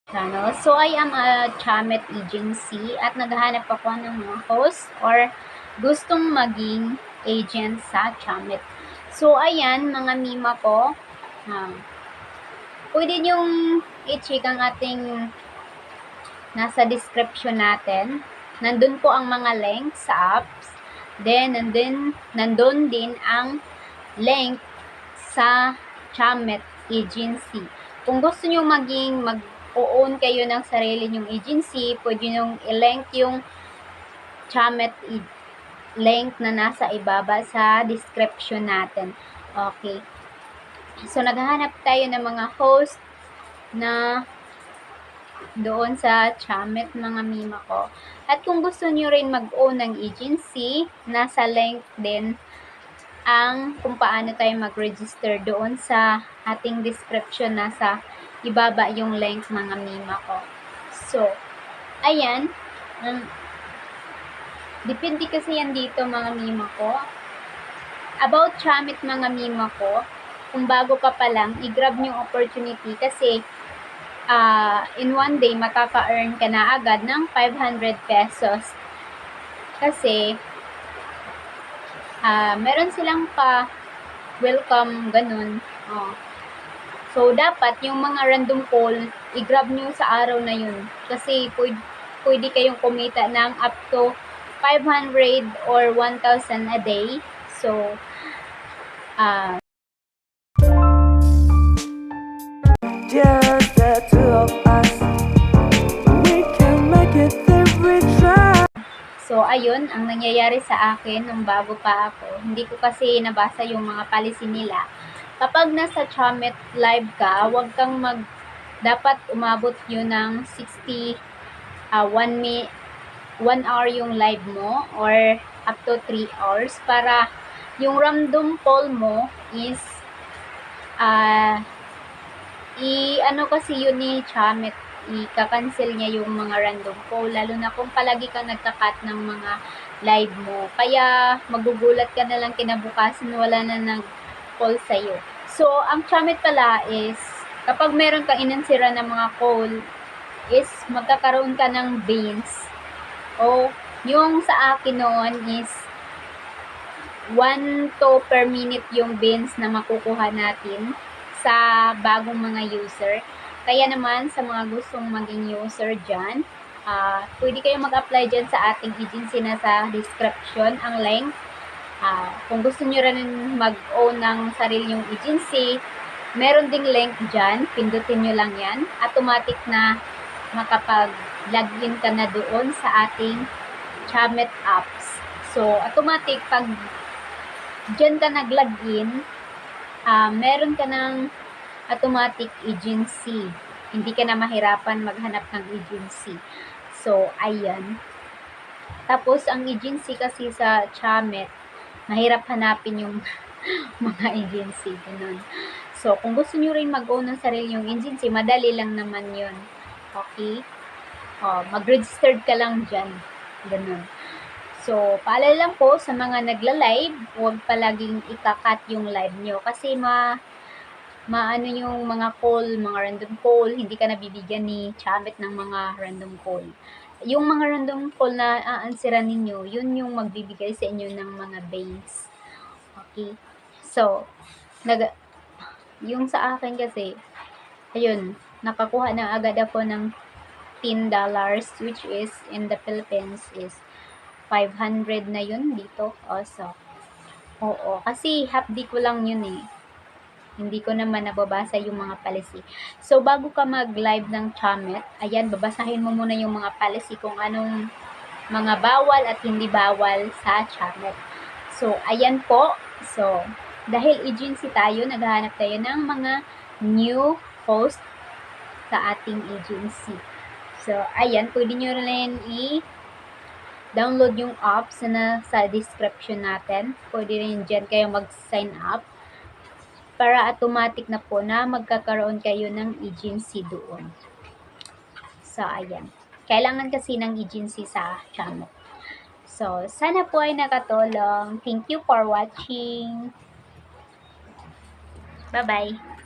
channel. So, I am a Chamet agency at naghahanap ako ng mga host or gustong maging agent sa Chamet. So, ayan, mga mima ko, pwede niyong i-check ang ating nasa description natin. Nandun po ang mga links sa apps. Then, nandun din ang link sa Chamet agency. Kung gusto niyo mag-own kayo ng sarili nyong agency, pwede nyo i-link yung Chamet link na nasa ibaba sa description natin. Okay. So, naghahanap tayo ng mga host na doon sa Chamet, mga mima ko. At kung gusto niyo rin mag-own ng agency, nasa link din ang kung paano tayo mag-register doon sa ating description, nasa ibaba yung link, mga mima ko. So, ayan, depende kasi yan dito, mga mima ko. About Chamet, mga mima ko, kung bago ka pa lang, i-grab yung opportunity kasi in one day, makaka-earn ka na agad ng 500 pesos. Kasi, meron silang welcome, ganun. So, dapat yung mga random call, i-grab nyo sa araw na yun. Kasi, pwede kayong kumita ng up to 500 or 1,000 a day. So, just the two of us, we can make it every try. So, ayun, ang nangyayari sa akin nung bago pa ako, hindi ko kasi nabasa yung mga policy nila. Kapag nasa Chamet live ka, huwag kang dapat umabot yun ng 1 hour yung live mo or up to 3 hours para yung random call mo is kasi yun ni Chamet, i-cancel niya yung mga random call, lalo na kung palagi kang nagka-cut ng mga live mo. Kaya magugulat ka na lang kinabukasan, wala na nag-call sa'yo. So, ang Chamet pala is, kapag meron kang inansira ng mga call, is magkakaroon ka ng bans. O, yung sa akin noon is 1 to per minute yung bans na makukuha natin sa bagong mga user. Kaya naman, sa mga gustong maging user dyan, pwede kayo mag-apply dyan sa ating agency na sa description, ang link. Kung gusto nyo rin mag-own ng sarili yung agency, meron ding link dyan, pindutin nyo lang yan. Automatic na makapag-login ka na doon sa ating Chamet apps. So, automatic, pag dyan ka nag-login, meron ka ng automatic agency. Hindi ka na mahirapan maghanap ng agency. So, ayan. Tapos, ang agency kasi sa Chamet, mahirap hanapin yung mga agency. Ganun. So, kung gusto nyo rin mag-own ng sarili yung agency, madali lang naman yun. Okay? Mag-registered ka lang dyan. Ganun. So, paalala lang po sa mga nagla-live, huwag palaging ikakat yung live nyo kasi maano yung mga call, mga random call, hindi ka nabibigyan ni Chamet ng mga random call. Yung mga random call na aansira ninyo, yun yung magbibigay sa inyo ng mga bans. Okay? So, yung sa akin kasi, ayun, nakakuha na agad ako ng $10, which is in the Philippines is 500 na yun dito. So, oo, kasi half day ko lang yun eh. Hindi ko naman nababasa yung mga policy. So, bago ka mag-live ng Chamet, ayan, babasahin mo muna yung mga policy kung anong mga bawal at hindi bawal sa Chamet. So, ayan po. So, dahil agency tayo, naghahanap tayo ng mga new host sa ating agency. So, ayan, pwede nyo rin download yung apps na sa description natin. Pwede rin dyan kayo mag-sign up para automatic na po na magkakaroon kayo ng agency doon. So, ayan. Kailangan kasi ng agency sa Chamet. So, sana po ay nakatulong. Thank you for watching. Bye-bye.